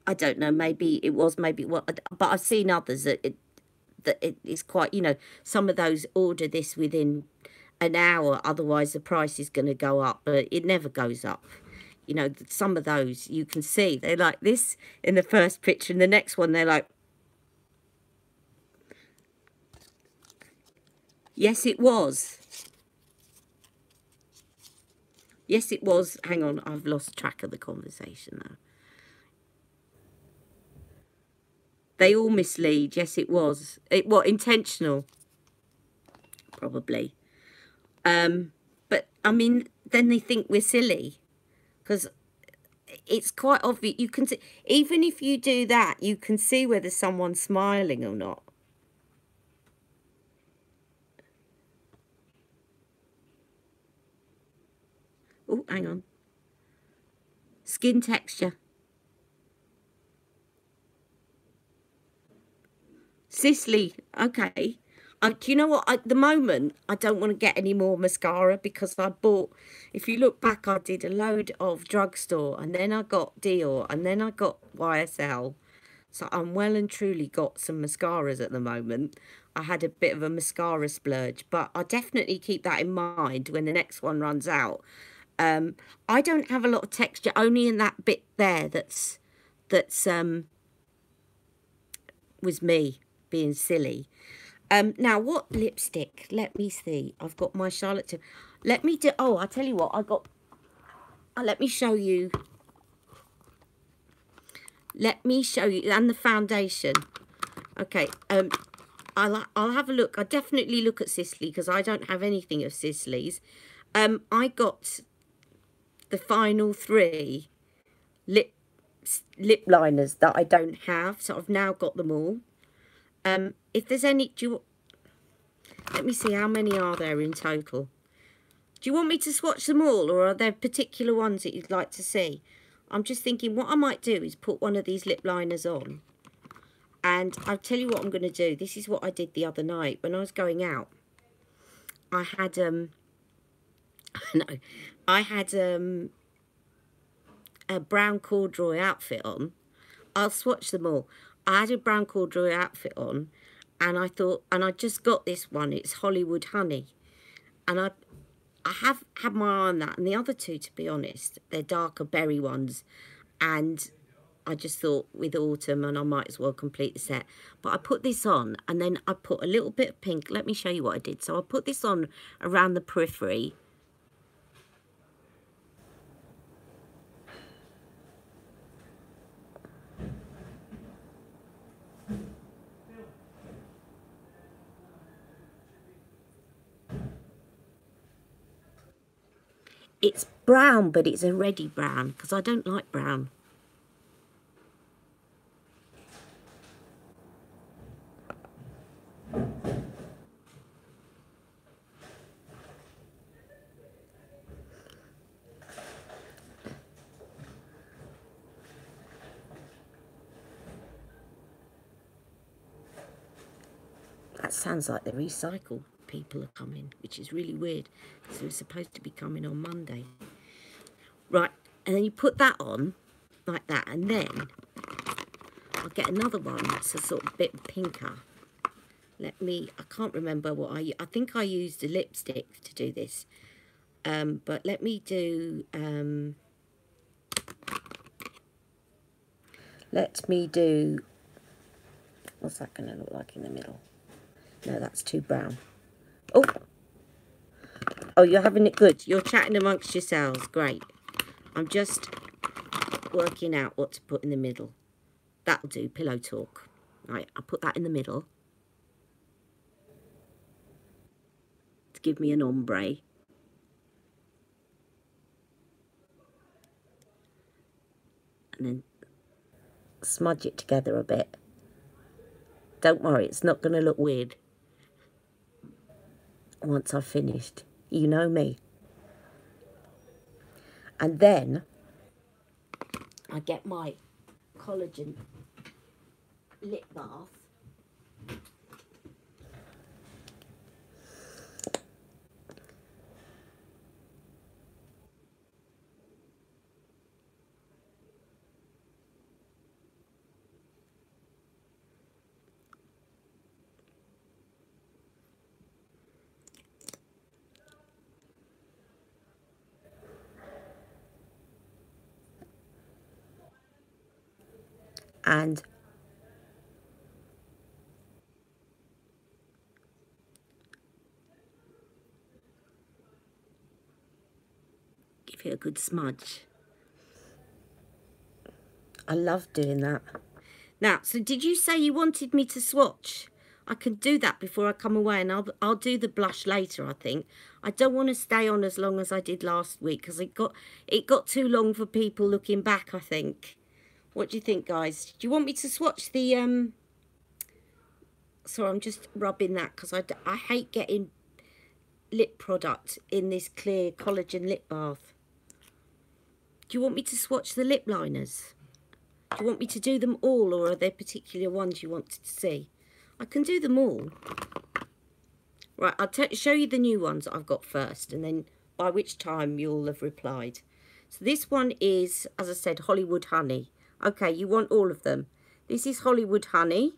I don't know, maybe it was, maybe it was, but I've seen others that it is quite, you know, some of those order this within an hour, otherwise the price is going to go up, but it never goes up. You know, some of those you can see, they're like this in the first picture, and the next one they're like, Yes, it was. Yes, it was. Hang on, I've lost track of the conversation now. They all mislead. Yes, it was. What, intentional? Probably. But, I mean, then they think we're silly. Because it's quite obvious. You can see, even if you do that, you can see whether someone's smiling or not. Oh, hang on. Skin texture. Sisley, okay. Do you know what? At the moment, I don't want to get any more mascara because I bought, if you look back, I did a load of drugstore and then I got Dior and then I got YSL. So I'm well and truly got some mascaras at the moment. I had a bit of a mascara splurge, but I'll definitely keep that in mind when the next one runs out. I don't have a lot of texture, only in that bit there that's was me being silly. Now, what lipstick? Let me see. I've got my Charlotte Tilbury. Let me do... Oh, I'll tell you what. I got... let me show you. Let me show you. And the foundation. Okay. I'll have a look. I definitely look at Sisley because I don't have anything of Sisley's. I got the final 3 lip liners that I don't have. So I've now got them all. If there's any... let me see, how many are there in total? Do you want me to swatch them all, or are there particular ones that you'd like to see? I'm just thinking what I might do is put one of these lip liners on. And I'll tell you what I'm going to do. This is what I did the other night when I was going out. I had a brown corduroy outfit on. I'll swatch them all. I had a brown corduroy outfit on, and I thought, and I just got this one. It's Hollywood Honey, and I have had my eye on that. And the other 2, to be honest, they're darker berry ones, and I just thought with autumn, and I might as well complete the set. But I put this on, and then I put a little bit of pink. Let me show you what I did. So I put this on around the periphery. It's brown, but it's a reddy brown, because I don't like brown. That sounds like the recycle people are coming, which is really weird, because they were supposed to be coming on Monday. Right, and then you put that on, like that, and then I'll get another one that's a sort of bit pinker. Let me, I can't remember what I think I used a lipstick to do this. But let me do, what's that going to look like in the middle? No, that's too brown. Oh, you're having it good. You're chatting amongst yourselves. Great. I'm just working out what to put in the middle. That'll do, pillow talk. Right, I'll put that in the middle to give me an ombre. And then smudge it together a bit. Don't worry, it's not going to look weird once I've finished. You know me. And then I get my collagen lip bath. And good smudge. I love doing that. Now, so did you say you wanted me to swatch? I can do that before I come away, and I'll do the blush later, I think. I don't want to stay on as long as I did last week, because it got too long for people looking back, I think. What do you think, guys? Do you want me to swatch the... Sorry, I'm just rubbing that, because I hate getting lip product in this clear collagen lip bath. Do you want me to swatch the lip liners? Do you want me to do them all, or are there particular ones you want to see? I can do them all. Right, I'll show you the new ones that I've got first, and then by which time you'll have replied. So this one is, as I said, Hollywood Honey. Okay, you want all of them. This is Hollywood Honey.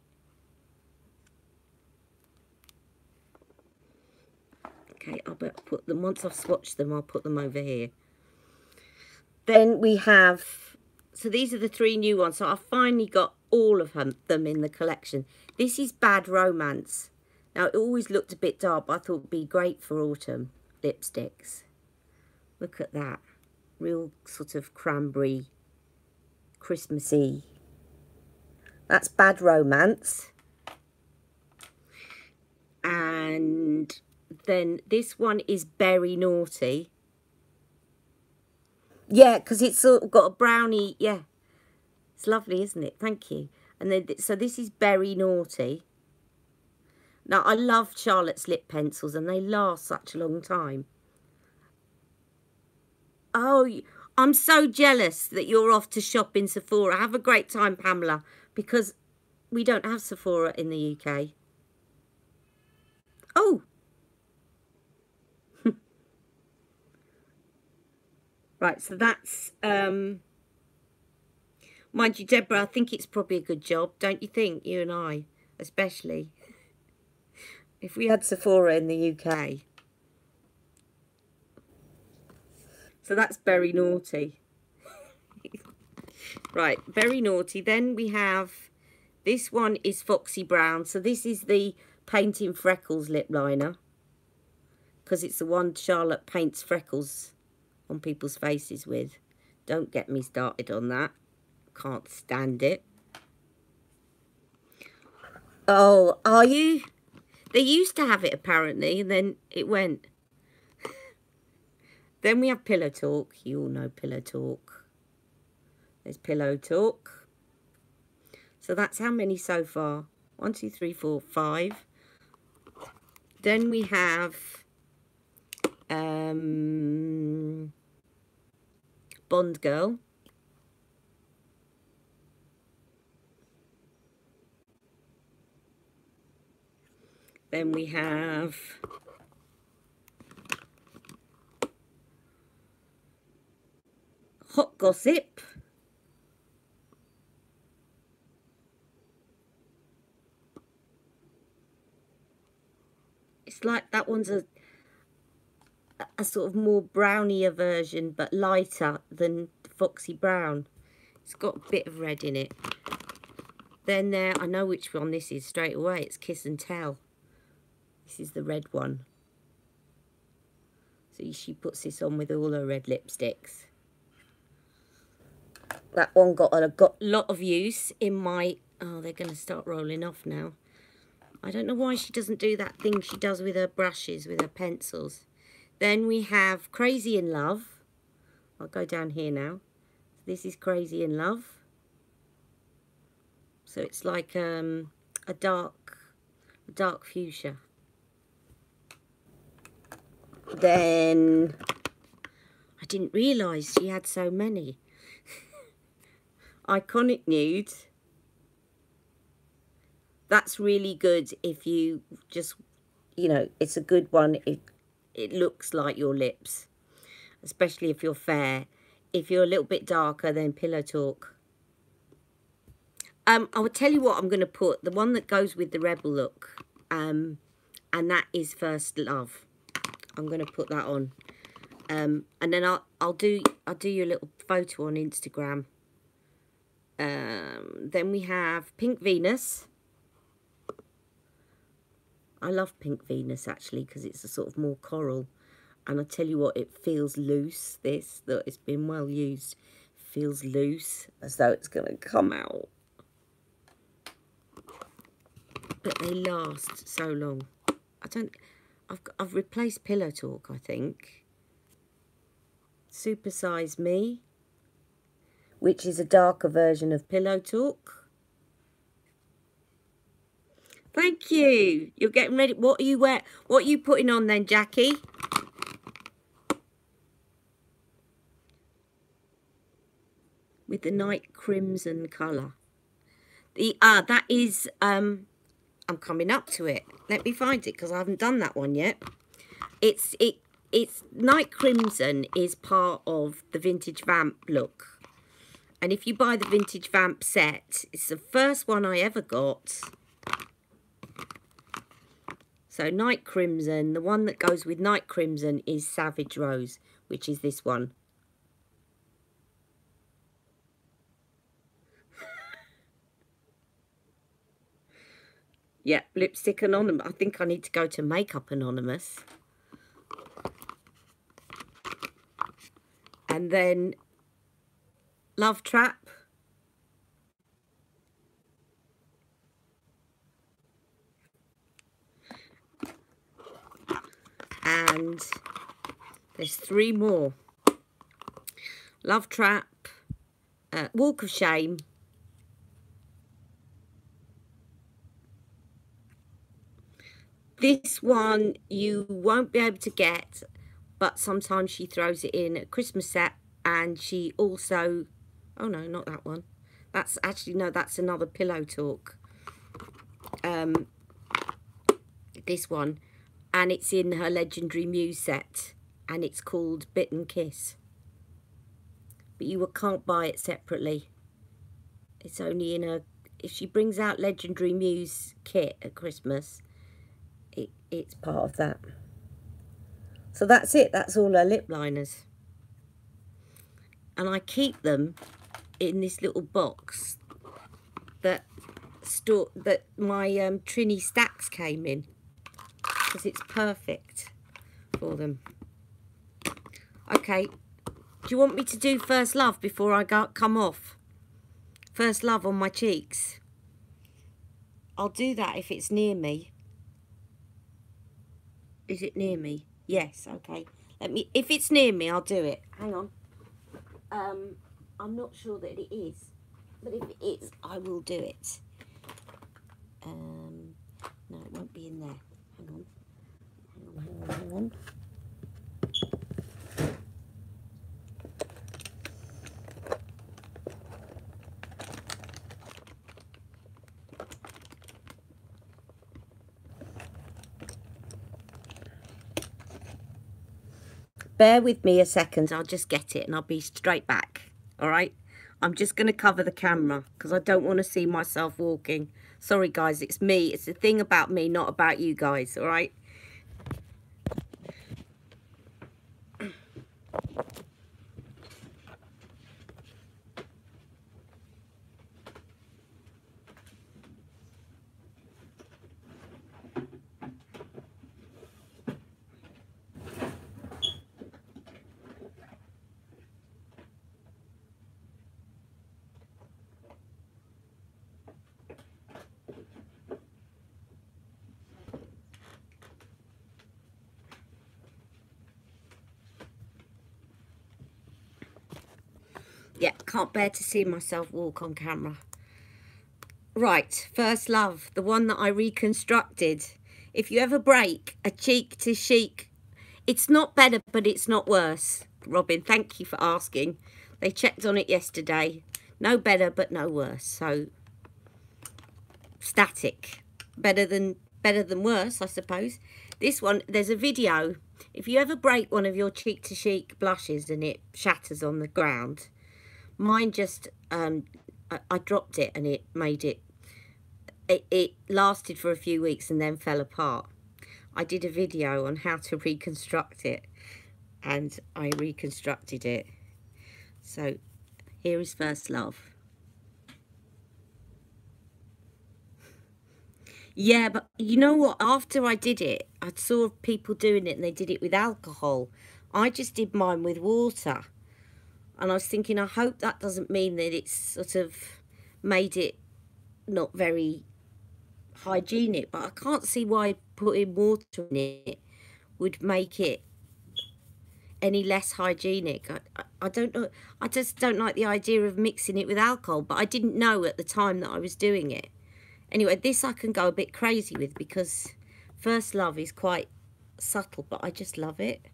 Okay, I'll put them, once I've swatched them, I'll put them over here. Then we have, so these are the 3 new ones. So I've finally got all of them in the collection. This is Bad Romance. Now, it always looked a bit dark, but I thought it'd be great for autumn lipsticks. Look at that. Real sort of cranberry, Christmassy. That's Bad Romance. And then this one is Berry Naughty. Yeah, because it's sort of got a brownie, yeah. It's lovely, isn't it? Thank you. And then, so this is Berry Naughty. Now, I love Charlotte's lip pencils, and they last such a long time. Oh, I'm so jealous that you're off to shop in Sephora. Have a great time, Pamela, because we don't have Sephora in the UK. Oh. Right, so that's... mind you, Deborah, I think it's probably a good job, don't you think? You and I, especially. If we had Sephora in the UK. So that's Berry Naughty. Right, Berry Naughty. Then we have, this one is Foxy Brown. So this is the Painting Freckles lip liner. Because it's the one Charlotte paints freckles on people's faces with. Don't get me started on that. Can't stand it. Oh, are you? They used to have it apparently, and then it went. Then we have Pillow Talk. You all know Pillow Talk. There's Pillow Talk. So that's how many so far? 1, 2, 3, 4, 5. Then we have Bond Girl. Then we have Hot Gossip. It's like that one's a sort of more brownier version, but lighter than Foxy Brown. It's got a bit of red in it. Then there, I know which one this is straight away. It's Kiss and Tell. This is the red one. So she puts this on with all her red lipsticks. That one got a lot of use in my... Oh, they're going to start rolling off now. I don't know why she doesn't do that thing she does with her brushes, with her pencils. Then we have Crazy in Love. I'll go down here now. This is Crazy in Love. So it's like a dark fuchsia. Then I didn't realise she had so many. Iconic Nude. That's really good if you just, you know, it's a good one. It looks like your lips, especially if you're fair. If you're a little bit darker, then Pillow Talk. I will tell you what I'm going to put. The one that goes with the Rebel look. And that is First Love. I'm going to put that on. And then I'll do you a little photo on Instagram. Then we have Pink Venus. I love Pink Venus actually because it's a sort of more coral. And I tell you what, it feels loose, this, that it's been well used. Feels loose, as though it's going to come out. But they last so long. I've replaced Pillow Talk, I think. Super Size Me, which is a darker version of Pillow Talk. Thank you. You're getting ready. What are you putting on then, Jackie? With the night crimson colour. That is I'm coming up to it. Let me find it because I haven't done that one yet. It's Night Crimson is part of the Vintage Vamp look. And if you buy the Vintage Vamp set, it's the first one I ever got. So Night Crimson, the one that goes with Night Crimson is Savage Rose, which is this one. Yeah, Lipstick Anonymous. I think I need to go to Makeup Anonymous. And then Love Trap. And there's 3 more. Love Trap, Walk of Shame, this one you won't be able to get, but sometimes she throws it in a Christmas set. And she also, oh no, not that one. That's actually, no, that's another Pillow Talk. This one. And it's in her Legendary Muse set. And it's called Bit and Kiss. But you can't buy it separately. It's only in a, if she brings out Legendary Muse kit at Christmas, it's part of that. So that's it. That's all her lip liners. And I keep them in this little box that my Trini Stacks came in, because it's perfect for them. Okay, do you want me to do First Love before I come off? First Love on my cheeks. I'll do that if it's near me. Is it near me? Yes, okay. If it's near me, I'll do it. Hang on. I'm not sure that it is, but if it is, I will do it. No, it won't be in there. Hang on. Hang on. Bear with me a second, I'll just get it and I'll be straight back, all right? I'm just going to cover the camera because I don't want to see myself walking. Sorry, guys, it's me. It's a thing about me, not about you guys, all right? Yeah, can't bear to see myself walk on camera. Right, First Love, the one that I reconstructed. If you ever break a cheek to chic, it's not better, but it's not worse. Robin, thank you for asking. They checked on it yesterday. No better, but no worse. So, static. Better than worse, I suppose. This one, there's a video. If you ever break one of your cheek to chic blushes and it shatters on the ground, mine just, I dropped it and it made it, it lasted for a few weeks and then fell apart. I did a video on how to reconstruct it and I reconstructed it. So here is First Love. Yeah, but you know what? After I did it, I saw people doing it and they did it with alcohol. I just did mine with water. And I was thinking, I hope that doesn't mean that it's sort of made it not very hygienic. But I can't see why putting water in it would make it any less hygienic. I don't know. I just don't like the idea of mixing it with alcohol. But I didn't know at the time that I was doing it. Anyway, this I can go a bit crazy with because First Love is quite subtle, but I just love it.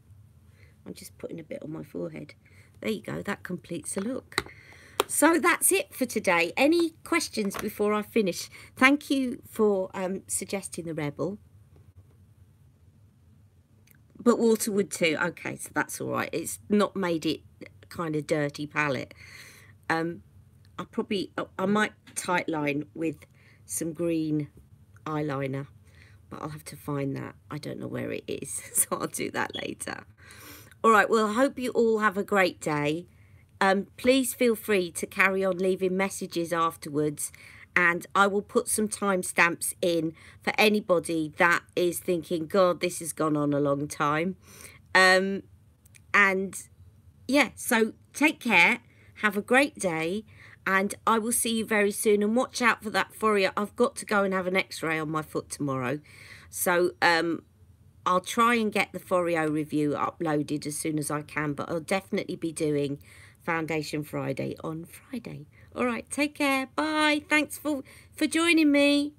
I'm just putting a bit on my forehead. There you go, that completes the look. So that's it for today. Any questions before I finish? Thank you for suggesting the Rebel. But water would too. Okay, so that's all right. It's not made it kind of dirty palette. I might tight line with some green eyeliner, but I'll have to find that. I don't know where it is, so I'll do that later. All right, well, I hope you all have a great day. Please feel free to carry on leaving messages afterwards, and I will put some timestamps in for anybody that is thinking, God, this has gone on a long time. And yeah, so take care, have a great day, and I will see you very soon. And watch out for that Foreo. I've got to go and have an x-ray on my foot tomorrow. So I'll try and get the Foreo review uploaded as soon as I can, but I'll definitely be doing Foundation Friday on Friday. All right, take care. Bye. Thanks for joining me.